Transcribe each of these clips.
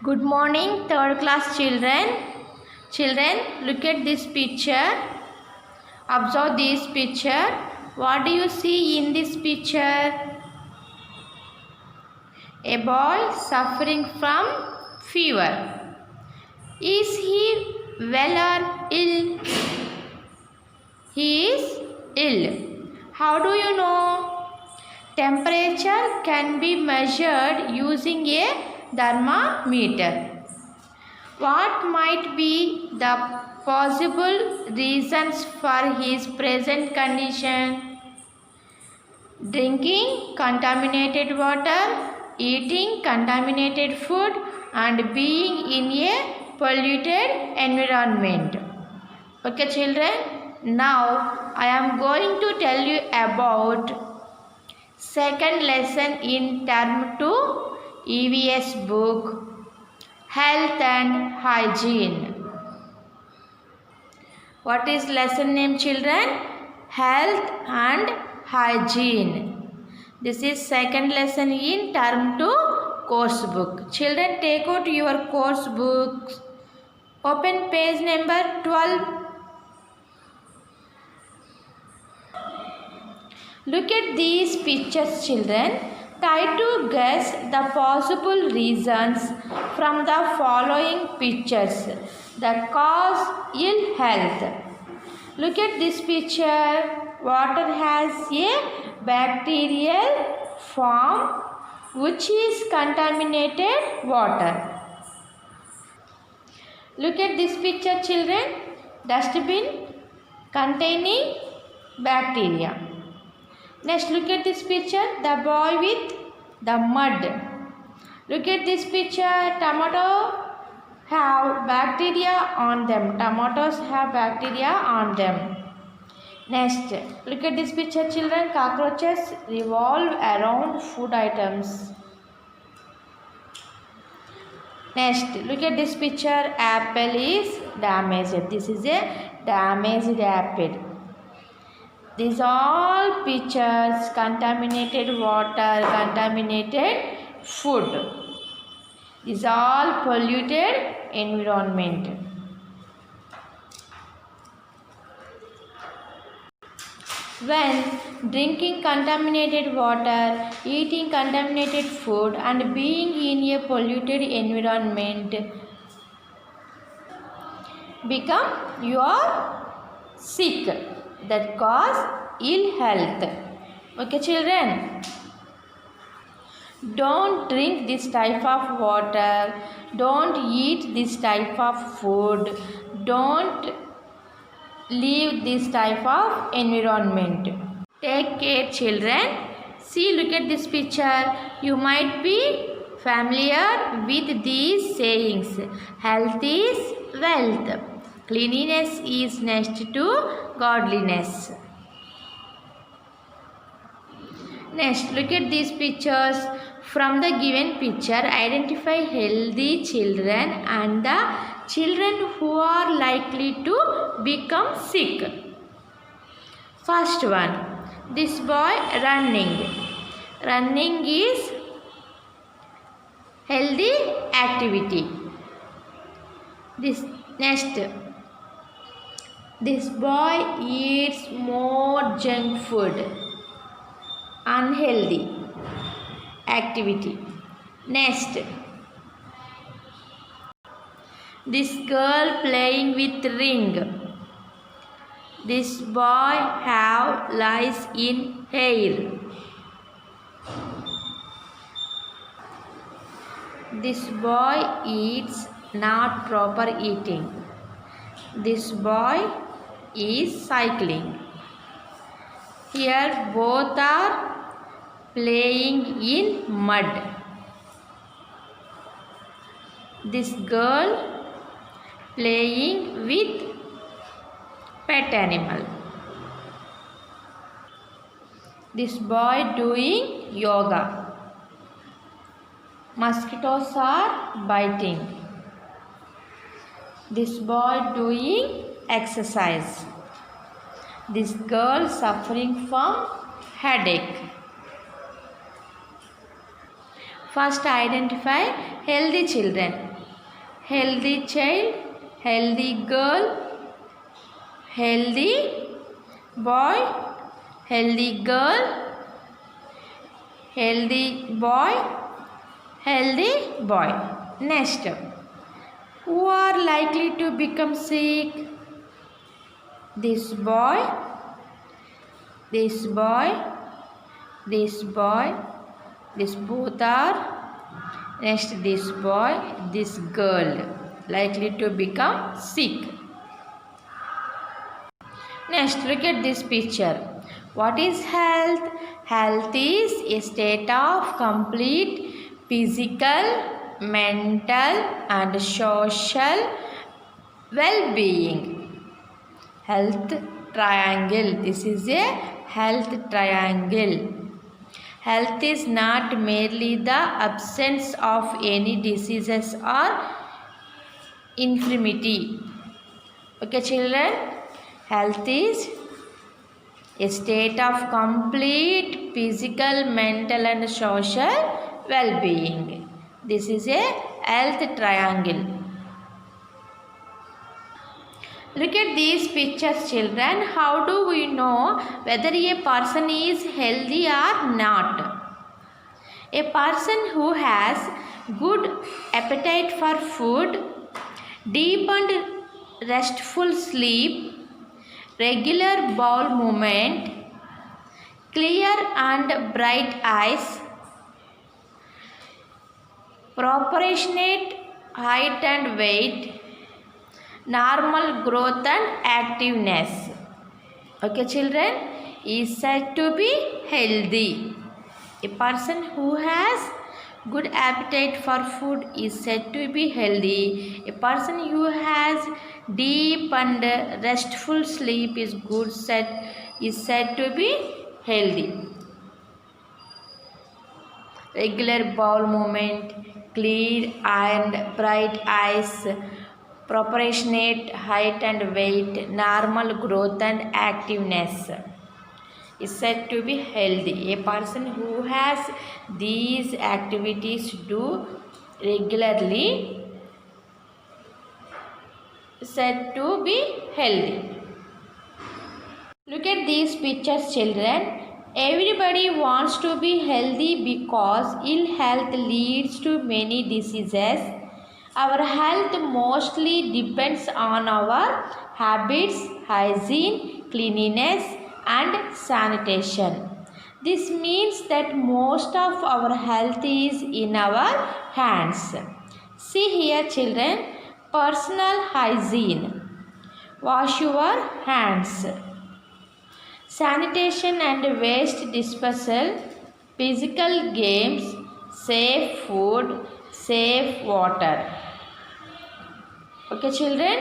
Good morning, third class children. Children, look at this picture. Observe this picture. What do you see in this picture? A boy suffering from fever. Is he well or ill? He is ill. How do you know? Temperature can be measured using a thermometer. What might be the possible reasons for his present condition? Drinking contaminated water, eating contaminated food, and being in a polluted environment. Okay, children, now I am going to tell you about second lesson in term 2 EVS book, Health and Hygiene. What is lesson name, children? Health and Hygiene. This is second lesson in term 2 course book. Children, take out your course books. Open page number 12. Look at these pictures, children. Try to guess the possible reasons from the following pictures that cause ill health. Look at this picture. Water has a bacterial form which is contaminated water. Look at this picture, children. Dustbin containing bacteria. Next, look at this picture, the boy with the mud. Look at this picture, tomato have bacteria on them. Tomatoes have bacteria on them. Next, look at this picture, children. Cockroaches revolve around food items. Next, look at this picture, apple is damaged. This is a damaged apple. These all pictures, contaminated water, contaminated food. These all polluted environment. When drinking contaminated water, eating contaminated food and being in a polluted environment, you are sick. That cause ill health. Okay, children, don't drink this type of water, don't eat this type of food, don't live this type of environment. Take care, children. See, look at this picture. You might be familiar with these sayings. Health is wealth. Cleanliness is next to godliness. Next, look at these pictures. From the given picture, identify healthy children and the children who are likely to become sick. First one, this boy running. Running is healthy activity. This boy eats more junk food. Unhealthy activity. Next, this girl playing with ring. This boy have lice in hair. This boy eats not proper eating. This boy is cycling. Here both are playing in mud. This girl playing with pet animal. This boy doing yoga. Mosquitoes are biting. This boy doing exercise. This girl suffering from headache. First, identify healthy children. healthy child, healthy girl, healthy boy, healthy girl, healthy boy, healthy boy. Next, who are likely to become sick? This boy, this boy, this boy, this both are. Next, this boy, this girl likely to become sick. Next, look at this picture. What is health? Health is a state of complete physical, mental and social well-being. Health triangle. This is a health triangle. Health is not merely the absence of any diseases or infirmity. Okay, children? Health is a state of complete physical, mental and social well-being. This is a health triangle. Look at these pictures, children. How do we know whether a person is healthy or not? A person who has good appetite for food, deep and restful sleep, regular bowel movement, clear and bright eyes, proportionate height and weight, normal growth and activeness. Okay, children, is said to be healthy. A person who has good appetite for food is said to be healthy. A person who has deep and restful sleep is said to be healthy. Regular bowel movement, clear and bright eyes, proportionate height and weight, normal growth and activeness is said to be healthy. A person who has these activities do regularly is said to be healthy. Look at these pictures, children. Everybody wants to be healthy because ill health leads to many diseases. Our health mostly depends on our habits, hygiene, cleanliness and sanitation. This means that most of our health is in our hands. See here, children, personal hygiene. Wash your hands. Sanitation and waste dispersal, physical games, safe food, safe water. Okay, children?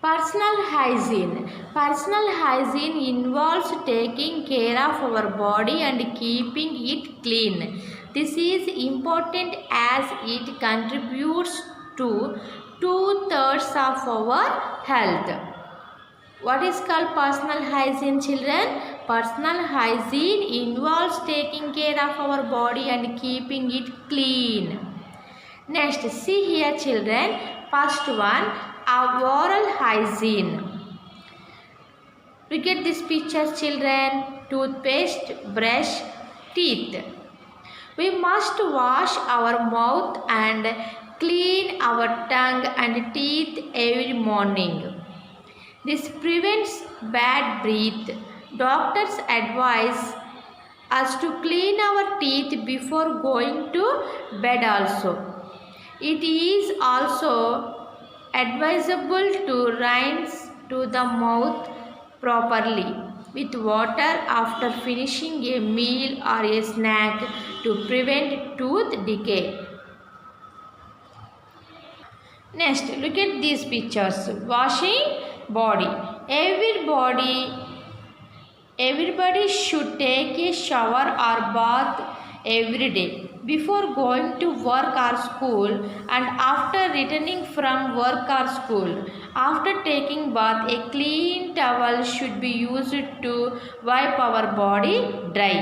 Personal hygiene. Personal hygiene involves taking care of our body and keeping it clean. This is important as it contributes to 2/3 of our health. What is called personal hygiene, children? Personal hygiene involves taking care of our body and keeping it clean. Next, see here, children. First one, our oral hygiene. Look at these pictures, children. Toothpaste, brush, teeth. We must wash our mouth and clean our tongue and teeth every morning. This prevents bad breath. Doctors advise us to clean our teeth before going to bed also. It is also advisable to rinse to the mouth properly with water after finishing a meal or a snack to prevent tooth decay. Next, look at these pictures. Washing body. Everybody should take a shower or bath every day before going to work or school and after returning from work or school. After taking bath, a clean towel should be used to wipe our body dry.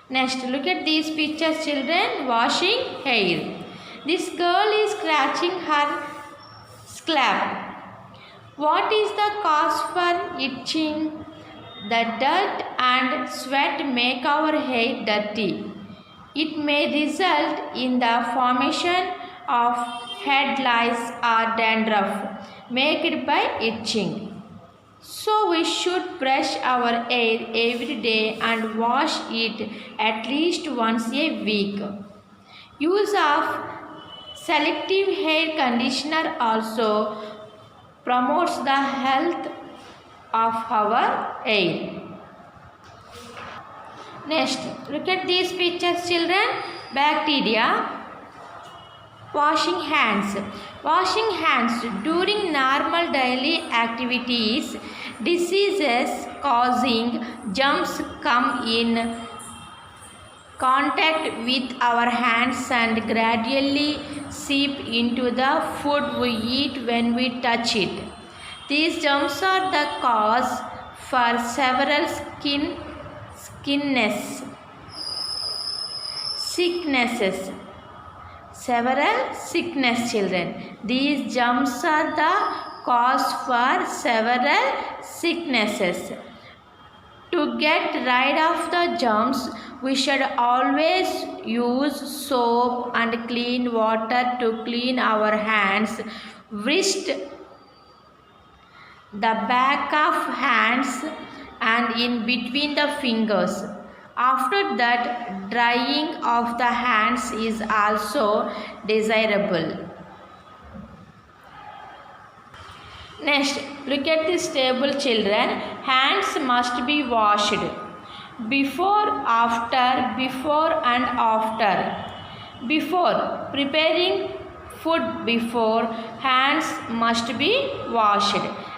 Next, look at these pictures, children. Washing hair. This girl is scratching her scalp. What is the cause for itching? The dirt and sweat make our hair dirty. It may result in the formation of head lice or dandruff made by itching. So we should brush our hair every day and wash it at least once a week. Use of selective hair conditioner also promotes the health of our hair. Next, look at these pictures, children. Bacteria. Washing hands. Washing hands during normal daily activities. Diseases causing germs come in contact with our hands and gradually seep into the food we eat when we touch it. These germs are the cause for several sicknesses. Several sickness, children. These germs are the cause for several sicknesses. To get rid of the germs, we should always use soap and clean water to clean our hands, wrist, the back of hands and in between the fingers. After that, drying of the hands is also desirable. Next, look at this table, children. Hands must be washed before, after, before and after. Before preparing food, before, hands must be washed.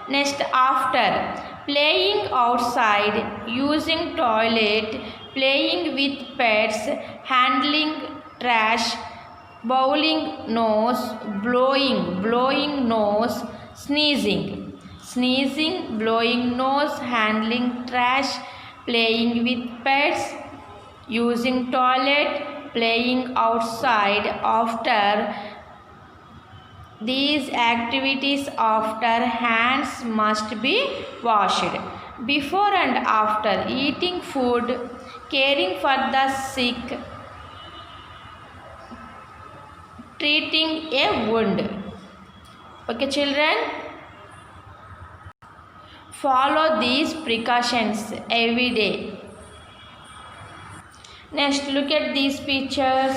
Next, after playing outside, using toilet, playing with pets, handling trash, blowing nose, blowing nose, sneezing, blowing nose, handling trash, playing with pets, using toilet, playing outside. After these activities, after, hands must be washed. Before and after eating food, caring for the sick, treating a wound. Okay, children, follow these precautions every day. Next, look at these pictures.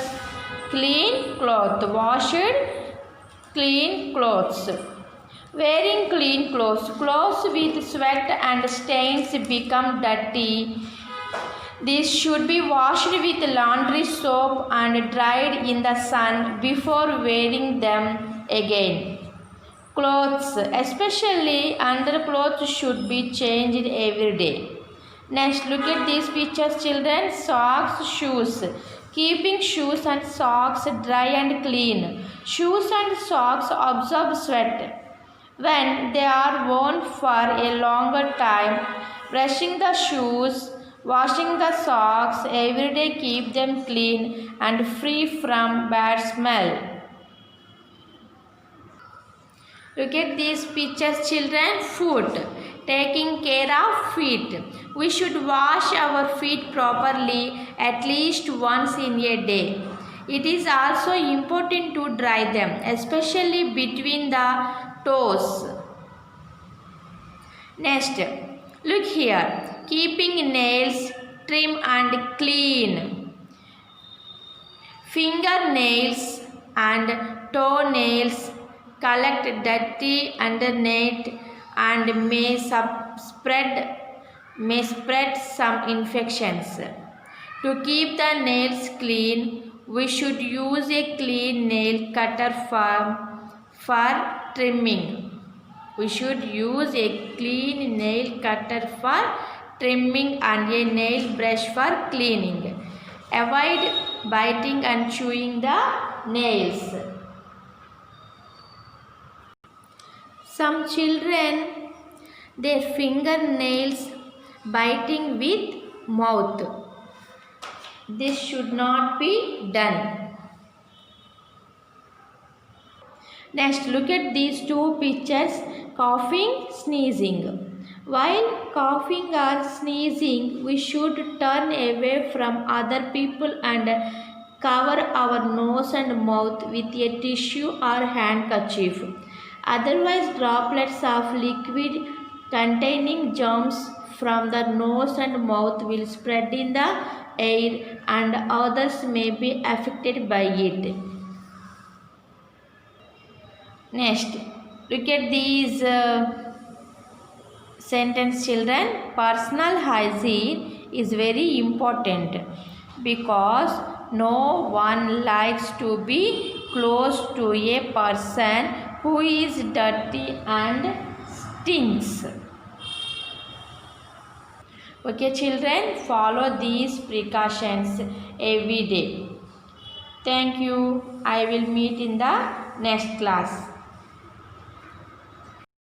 Clean cloth. Washed clean clothes. Wearing clean clothes. Clothes with sweat and stains become dirty. These should be washed with laundry soap and dried in the sun before wearing them again. Clothes, especially underclothes, should be changed every day. Next, look at these pictures, children. Socks, shoes. Keeping shoes and socks dry and clean. Shoes and socks absorb sweat when they are worn for a longer time. Brushing the shoes, washing the socks every day keep them clean and free from bad smell. Look at these pictures, children. Foot. Taking care of feet. We should wash our feet properly at least once in a day. It is also important to dry them, especially between the toes. Next, look here. Keeping nails trim and clean. Fingernails and toenails collect dirty underneath and may spread some infections. To keep the nails clean, we should use a clean nail cutter for trimming. We should use a clean nail cutter for trimming and a nail brush for cleaning. Avoid biting and chewing the nails. Some children, their fingernails biting with mouth. This should not be done. Next, look at these two pictures, coughing, sneezing. While coughing or sneezing, we should turn away from other people and cover our nose and mouth with a tissue or handkerchief. Otherwise, droplets of liquid containing germs from the nose and mouth will spread in the air and others may be affected by it. Next, look at these sentence, children. Personal hygiene is very important because no one likes to be close to a person who is dirty and stinks. Okay, children, follow these precautions every day. Thank you. I will meet in the next class.